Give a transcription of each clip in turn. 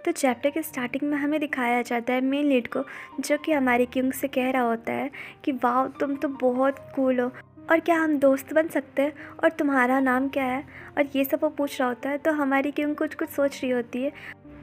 तो चैप्टर के स्टार्टिंग में हमें दिखाया जाता है मेन लीड को, जो कि हमारी किंग से कह रहा होता है कि वाह तुम तो बहुत कूल हो और क्या हम दोस्त बन सकते हैं और तुम्हारा नाम क्या है, और ये सब वो पूछ रहा होता है। तो हमारी किंग कुछ कुछ सोच रही होती है।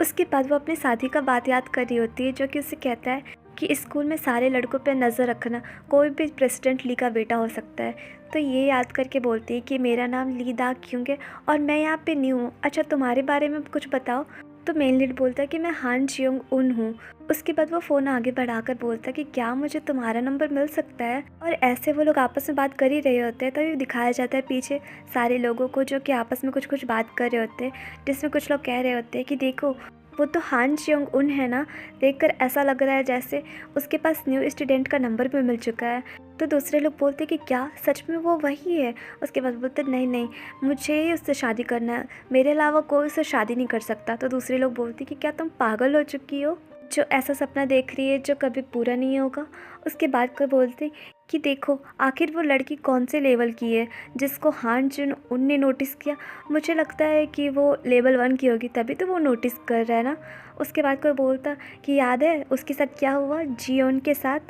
उसके बाद वो अपनी शादी का बात याद कर रही होती है, जो कि उसे कहता है कि स्कूल में सारे लड़कों पे नज़र रखना, कोई भी प्रेसिडेंट ली का बेटा हो सकता है। तो ये याद करके बोलती है कि मेरा नाम ली दा क्योंग है और मैं यहाँ पे न्यू हूँ। अच्छा तुम्हारे बारे में कुछ बताओ। तो मेन लीड बोलता है कि मैं हान जियोंग उन हूँ। उसके बाद वो फ़ोन आगे बढ़ाकर बोलता है कि क्या मुझे तुम्हारा नंबर मिल सकता है। और ऐसे वो लोग आपस में बात कर ही रहे होते हैं, तभी दिखाया जाता है पीछे सारे लोगों को, जो कि आपस में कुछ कुछ बात कर रहे होते हैं, जिसमें कुछ लोग कह रहे होते हैं कि देखो वो तो हान जियोंग उन है ना, देखकर ऐसा लग रहा है जैसे उसके पास न्यू स्टूडेंट का नंबर भी मिल चुका है। तो दूसरे लोग बोलते कि क्या सच में वो वही है। उसके बाद बोलते नहीं नहीं, मुझे ही उससे शादी करना है, मेरे अलावा कोई उससे शादी नहीं कर सकता। तो दूसरे लोग बोलते कि क्या तुम पागल हो चुकी हो जो ऐसा सपना देख रही है जो कभी पूरा नहीं होगा। उसके बाद को बोलते कि देखो आखिर वो लड़की कौन से लेवल की है जिसको हान जुन उन ने नोटिस किया। मुझे लगता है कि वो लेवल 1 की होगी, तभी तो वो नोटिस कर रहा है ना। उसके बाद कोई बोलता कि याद है उसके साथ क्या हुआ जियोन के साथ,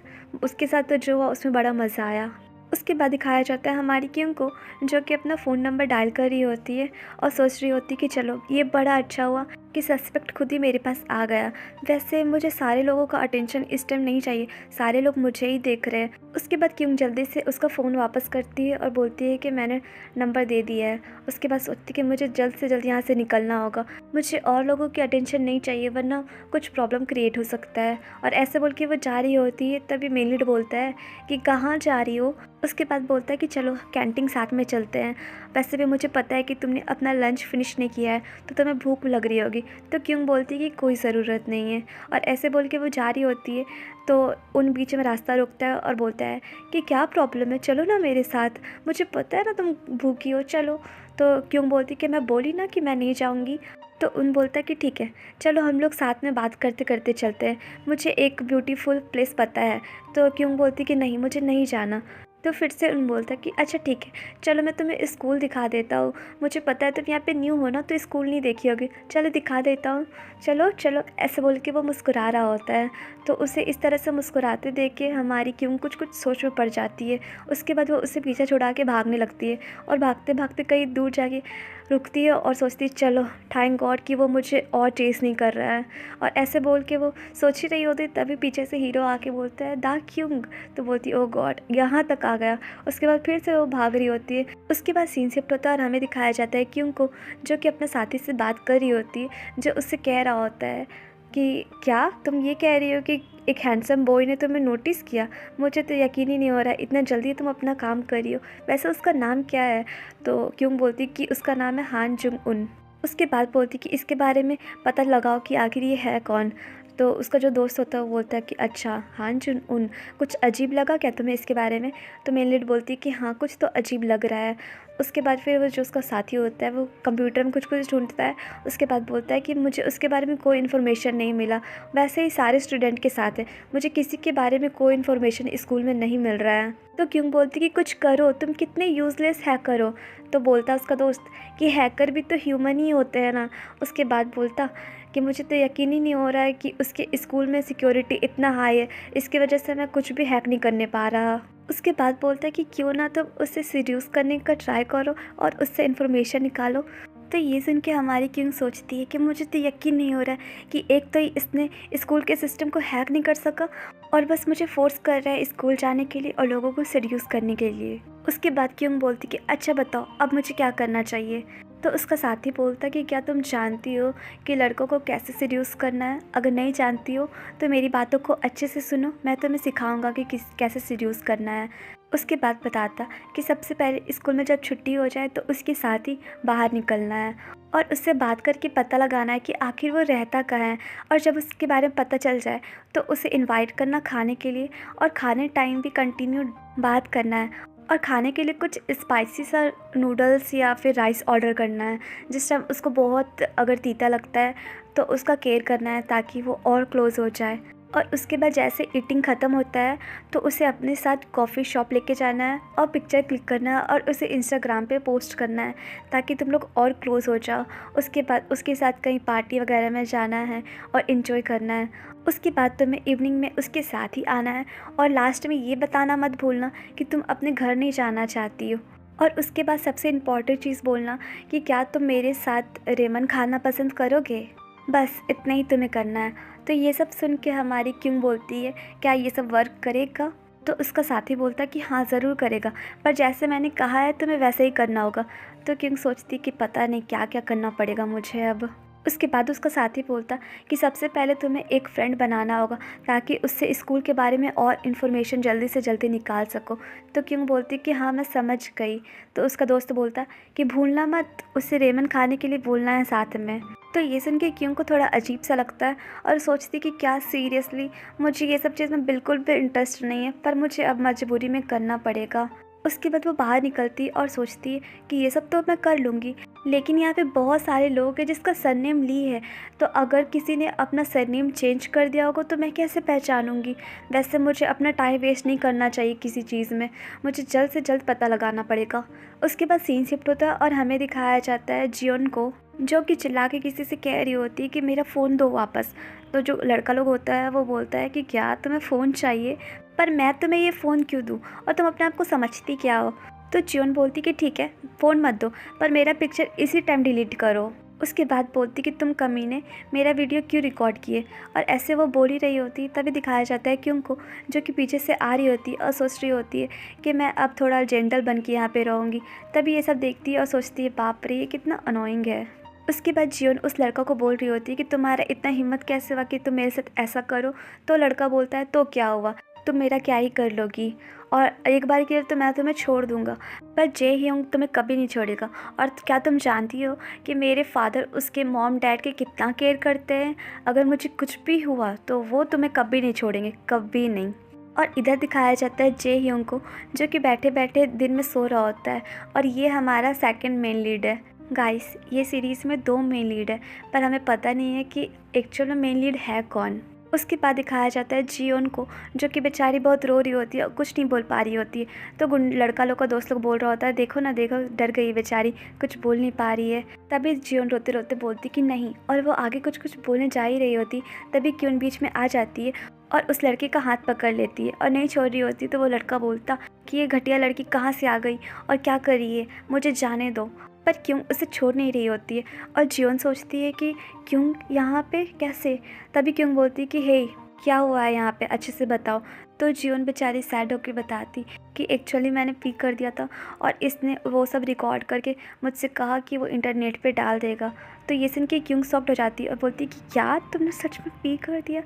उसके साथ तो जो हुआ उसमें बड़ा मज़ा आया। उसके बाद दिखाया जाता है हमारी किंग को, जो कि अपना फ़ोन नंबर डायल कर रही होती है और सोच रही होती है कि चलो ये बड़ा अच्छा हुआ कि सस्पेक्ट खुद ही मेरे पास आ गया। वैसे मुझे सारे लोगों का अटेंशन इस टाइम नहीं चाहिए, सारे लोग मुझे ही देख रहे हैं। उसके बाद किंग जल्दी से उसका फ़ोन वापस करती है और बोलती है कि मैंने नंबर दे दिया है। उसके बाद सोचती है कि मुझे जल्द से जल्द यहाँ से निकलना होगा, मुझे और लोगों की अटेंशन नहीं चाहिए वरना कुछ प्रॉब्लम क्रिएट हो सकता है। और ऐसे बोल के वो जा रही होती है, तभी मेन लीड बोलता है कि कहाँ जा रही हो। उसके बाद बोलता है कि चलो कैंटीन साथ में चलते हैं, वैसे भी मुझे पता है कि तुमने अपना लंच फिनिश नहीं किया है तो तुम्हें भूख लग रही होगी। तो क्यों बोलती है कि कोई ज़रूरत नहीं है। और ऐसे बोल के वो जा रही होती है, तो उन बीच में रास्ता रोकता है और बोलता है कि क्या प्रॉब्लम है, चलो ना मेरे साथ, मुझे पता है ना तुम भूखी हो, चलो। तो क्यों बोलती कि मैं बोली ना कि मैं नहीं जाऊँगी। तो उन बोलता है कि ठीक है चलो हम लोग साथ में बात करते करते चलते हैं, मुझे एक ब्यूटीफुल प्लेस पता है। तो क्यों बोलती कि नहीं मुझे नहीं जाना। तो फिर से उन बोलता कि अच्छा ठीक है चलो मैं तुम्हें स्कूल दिखा देता हूँ, मुझे पता है तुम यहाँ पे न्यू हो ना तो स्कूल नहीं देखी होगी, चलो दिखा देता हूँ, चलो चलो। ऐसे बोल के वो मुस्कुरा रहा होता है। तो उसे इस तरह से मुस्कुराते देख के हमारी क्यों कुछ कुछ सोच में पड़ जाती है। उसके बाद वो उसे पीछे छुड़ा के भागने लगती है और भागते भागते कहीं दूर जाके रुकती है और सोचती है चलो थैंक गॉड कि वो मुझे और चेस नहीं कर रहा है। और ऐसे बोल के वो सोच ही रही होती तभी पीछे से हीरो आके बोलता है दा क्यूंग। तो बोलती है ओ गॉड यहाँ तक आ गया। उसके बाद फिर से वो भाग रही होती है। उसके बाद सीन शिफ्ट होता है और हमें दिखाया जाता है क्यूंग को, जो कि अपने साथी से बात कर रही होती है, जो उससे कह रहा होता है कि क्या तुम ये कह रही हो कि एक हैंडसम बॉय ने तुम्हें नोटिस किया, मुझे तो यकीन ही नहीं हो रहा है इतना जल्दी तुम अपना काम कर रही हो, वैसे उसका नाम क्या है। तो क्यों बोलती कि उसका नाम है हान जुंग उन। उसके बाद बोलती कि इसके बारे में पता लगाओ कि आखिर ये है कौन। तो उसका जो दोस्त होता है वो बोलता है कि अच्छा हान जुन उन, कुछ अजीब लगा क्या तुम्हें इसके बारे में। तो मेन लीड बोलती है कि हाँ कुछ तो अजीब लग रहा है। उसके बाद फिर वो जो उसका साथी होता है वो कंप्यूटर में कुछ कुछ ढूंढता है। उसके बाद बोलता है कि मुझे उसके बारे में कोई इन्फॉर्मेशन नहीं मिला, वैसे ही सारे स्टूडेंट के साथ है, मुझे किसी के बारे में कोई इन्फॉर्मेशन स्कूल में नहीं मिल रहा है। तो क्यों बोलती कि कुछ करो, तुम कितने यूज़लेस हैकर हो। तो बोलता उसका दोस्त कि हैकर भी तो ह्यूमन ही होते हैं ना। उसके बाद बोलता कि मुझे तो यकीन ही नहीं हो रहा है कि उसके स्कूल में सिक्योरिटी इतना हाई है, इसकी वजह से मैं कुछ भी हैक नहीं करने पा रहा। उसके बाद बोलता है कि क्यों ना तुम उससे सीड्यूस करने का ट्राई करो और उससे इन्फॉर्मेशन निकालो। तो ये सुन के हमारी किंग सोचती है कि मुझे तो यकीन नहीं हो रहा है कि एक तो इसने स्कूल के सिस्टम को हैक नहीं कर सका और बस मुझे फोर्स कर रहा है स्कूल जाने के लिए और लोगों को सीड्यूस करने के लिए। उसके बाद किंग बोलती कि अच्छा बताओ अब मुझे क्या करना चाहिए। तो उसका साथी बोलता कि क्या तुम जानती हो कि लड़कों को कैसे सीड्यूस करना है, अगर नहीं जानती हो तो मेरी बातों को अच्छे से सुनो, मैं तुम्हें सिखाऊंगा कि कैसे सीड्यूस करना है। उसके बाद बताता कि सबसे पहले स्कूल में जब छुट्टी हो जाए तो उसके साथ ही बाहर निकलना है और उससे बात करके पता लगाना है कि आखिर वो रहता कहाँ है। और जब उसके बारे में पता चल जाए तो उसे इनवाइट करना खाने के लिए और खाने टाइम भी कंटिन्यू बात करना है और खाने के लिए कुछ स्पाइसी सा नूडल्स या फिर राइस ऑर्डर करना है। जिस टाइम उसको बहुत अगर तीता लगता है तो उसका केयर करना है ताकि वो और क्लोज़ हो जाए। और उसके बाद जैसे ईटिंग ख़त्म होता है तो उसे अपने साथ कॉफ़ी शॉप लेके जाना है और पिक्चर क्लिक करना है और उसे इंस्टाग्राम पे पोस्ट करना है ताकि तुम लोग और क्लोज़ हो जाओ। उसके बाद उसके साथ कहीं पार्टी वगैरह में जाना है और इन्जॉय करना है। उसके बाद तुम्हें इवनिंग में उसके साथ ही आना है और लास्ट में ये बताना मत भूलना कि तुम अपने घर नहीं जाना चाहती हो। और उसके बाद सबसे इम्पॉर्टेंट चीज़ बोलना कि क्या तुम मेरे साथ रेमन खाना पसंद करोगे। बस इतना ही तुम्हें करना है। तो ये सब सुन के हमारी क्यों बोलती है क्या ये सब वर्क करेगा। तो उसका साथी बोलता कि हाँ ज़रूर करेगा, पर जैसे मैंने कहा है तुम्हें वैसे ही करना होगा। तो क्यों सोचती कि पता नहीं क्या क्या करना पड़ेगा मुझे अब। उसके बाद उसका साथी बोलता कि सबसे पहले तुम्हें एक फ्रेंड बनाना होगा ताकि उससे स्कूल के बारे में और इन्फॉर्मेशन जल्दी से जल्दी निकाल सको। तो क्यों बोलती कि हाँ मैं समझ गई। तो उसका दोस्त बोलता कि भूलना मत उसे रेमन खाने के लिए बोलना है साथ में। तो ये सुन के क्यों को थोड़ा अजीब सा लगता है और सोचती कि क्या सीरियसली मुझे ये सब चीज़ में बिल्कुल भी इंटरेस्ट नहीं है, पर मुझे अब मजबूरी में करना पड़ेगा। उसके बाद वो बाहर निकलती और सोचती है कि ये सब तो मैं कर लूँगी, लेकिन यहाँ पे बहुत सारे लोग हैं जिसका सरनेम ली है, तो अगर किसी ने अपना सरनेम चेंज कर दिया होगा तो मैं कैसे पहचानूँगी। वैसे मुझे अपना टाइम वेस्ट नहीं करना चाहिए किसी चीज़ में, मुझे जल्द से जल्द पता लगाना पड़ेगा। उसके बाद सीन शिफ्ट होता है और हमें दिखाया जाता है जियोन को, जो कि चिल्ला के किसी से कह रही होती है कि मेरा फ़ोन दो वापस। तो जो लड़का लोग होता है वो बोलता है कि क्या तुम्हें फ़ोन चाहिए, पर मैं तुम्हें ये फ़ोन क्यों दूँ और तुम अपने आप को समझती क्या हो। तो जियोन बोलती कि ठीक है फ़ोन मत दो, पर मेरा पिक्चर इसी टाइम डिलीट करो। उसके बाद बोलती कि तुम कमीने मेरा वीडियो क्यों रिकॉर्ड किए। और ऐसे वो बोल ही रही होती तभी दिखाया जाता है क्यों को, जो कि पीछे से आ रही होती है और सोच रही होती है कि मैं अब थोड़ा जेंटल बन के यहाँ पे रहूँगी। तभी ये सब देखती है और सोचती है बाप रे ये कितना अनोइंग है। उसके बाद जियोन उस लड़का को बोल रही होती है कि तुम्हारा इतना हिम्मत कैसे हुआ कि तुम मेरे साथ ऐसा करो। तो लड़का बोलता है तो क्या हुआ, तुम मेरा क्या ही कर लोगी, और एक बार के लिए तो मैं तुम्हें छोड़ दूंगा, पर जे ह्योंग तुम्हें कभी नहीं छोड़ेगा। और क्या तुम जानती हो कि मेरे फादर उसके मॉम डैड के कितना केयर करते हैं, अगर मुझे कुछ भी हुआ तो वो तुम्हें कभी नहीं छोड़ेंगे, कभी नहीं। और इधर दिखाया जाता है जे ह्योंग को, जो कि बैठे बैठे दिन में सो रहा होता है। और ये हमारा सेकंड मेन लीड है। गाइस ये सीरीज़ में 2 मेन लीड है, पर हमें पता नहीं है कि एक्चुअल में मेन लीड है कौन। उसके बाद दिखाया जाता है जियोन को, जो कि बेचारी बहुत रो रही होती है और कुछ नहीं बोल पा रही होती है। तो लड़का लोग का दोस्त लोग बोल रहा होता है देखो ना देखो डर गई बेचारी, कुछ बोल नहीं पा रही है। तभी जियोन रोते रोते बोलती कि नहीं, और वो आगे कुछ कुछ बोलने जा ही रही होती, तभी क्यों बीच में आ जाती है और उस लड़के का हाथ पकड़ लेती है और नहीं छोड़ रही होती। तो वो लड़का बोलता कि ये घटिया लड़की कहाँ से आ गई और क्या कर रही है, मुझे जाने दो। पर क्यों उसे छोड़ नहीं रही होती है और जियोन सोचती है कि क्यों यहाँ पे कैसे। तभी क्यों बोलती है कि हे क्या हुआ है यहाँ पे, अच्छे से बताओ। तो जियोन बेचारी सैड होकर बताती कि एक्चुअली मैंने पी कर दिया था और इसने वो सब रिकॉर्ड करके मुझसे कहा कि वो इंटरनेट पे डाल देगा। तो ये सुन के क्यों शॉक्ड हो जाती है और बोलती कि क्या तुमने सच में पी कर दिया।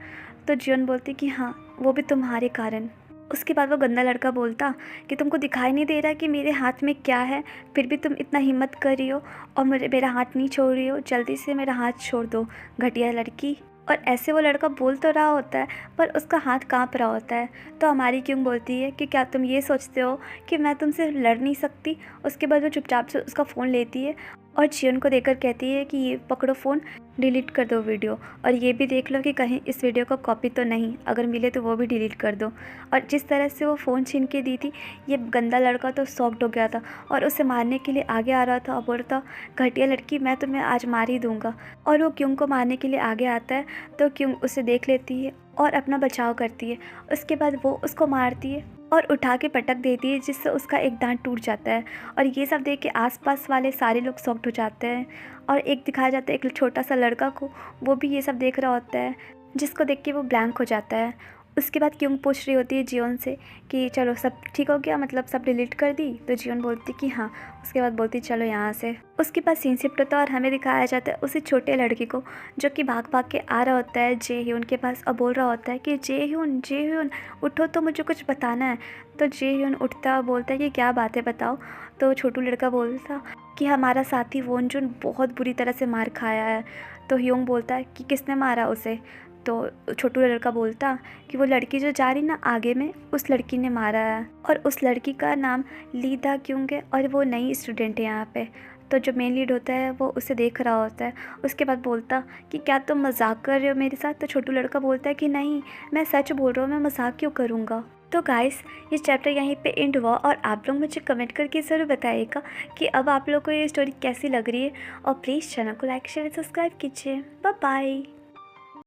तो जियोन बोलती कि हाँ वो भी तुम्हारे कारण। उसके बाद वो गंदा लड़का बोलता कि तुमको दिखाई नहीं दे रहा कि मेरे हाथ में क्या है, फिर भी तुम इतना हिम्मत कर रही हो और मेरा हाथ नहीं छोड़ रही हो, जल्दी से मेरा हाथ छोड़ दो घटिया लड़की। और ऐसे वो लड़का बोल तो रहा होता है पर उसका हाथ कांप रहा होता है। तो हमारी क्यों बोलती है कि क्या तुम ये सोचते हो कि मैं तुमसे लड़ नहीं सकती। उसके बाद वो चुपचाप से उसका फ़ोन लेती है और जियोन को देकर कहती है कि ये पकड़ो फ़ोन, डिलीट कर दो वीडियो, और ये भी देख लो कि कहीं इस वीडियो का कॉपी तो नहीं, अगर मिले तो वो भी डिलीट कर दो। और जिस तरह से वो फ़ोन छीन के दी थी, ये गंदा लड़का तो शॉक्ड हो गया था और उसे मारने के लिए आगे आ रहा था और बोल रहा था घटिया लड़की मैं तुम्हें आज मार ही दूँगा। और वो क्यों को मारने के लिए आगे आता है तो क्यों उसे देख लेती है और अपना बचाव करती है। उसके बाद वो उसको मारती है और उठा के पटक देती है, जिससे उसका एक दांत टूट जाता है। और ये सब देख के आसपास वाले सारे लोग शॉक्ड हो जाते हैं। और एक दिखाया जाता है एक छोटा सा लड़का को, वो भी ये सब देख रहा होता है, जिसको देख के वो ब्लैंक हो जाता है। उसके बाद क्यों पूछ रही होती है जियोन से कि चलो सब ठीक हो गया, मतलब सब डिलीट कर दी। तो जियोन बोलती कि हाँ। उसके बाद बोलती चलो यहाँ से। उसके बाद सीन शिफ्ट होता है और हमें दिखाया जाता है उसी छोटे लड़के को, जो कि भाग भाग के आ रहा होता है जे ह्योन के पास और बोल रहा होता है कि जे ह्योन उठो तो मुझे कुछ बताना है। तो जे ह्योन उठता और बोलता है कि क्या बात है बताओ। तो छोटू लड़का बोलता कि हमारा साथी वोन जुन बहुत बुरी तरह से मार खाया है। तो ह्योंग बोलता है कि किसने मारा उसे। तो छोटू लड़का बोलता कि वो लड़की जो जा रही ना आगे में, उस लड़की ने मारा है और उस लड़की का नाम ली दा क्योंग है और वो नई स्टूडेंट है यहाँ पे। तो जो मेन लीड होता है वो उसे देख रहा होता है। उसके बाद बोलता कि क्या तुम मजाक कर रहे हो मेरे साथ? तो छोटू लड़का बोलता है कि नहीं, मैं सच बोल रहा हूँ, मैं मजाक क्यों करूँगा। तो गाइस, ये चैप्टर यहीं पे एंड हुआ और आप लोग मुझे कमेंट करके ज़रूर बताइएगा कि अब आप लोग को ये स्टोरी कैसी लग रही है। और प्लीज़ चैनल को लाइक शेयर सब्सक्राइब कीजिए। Bye bye.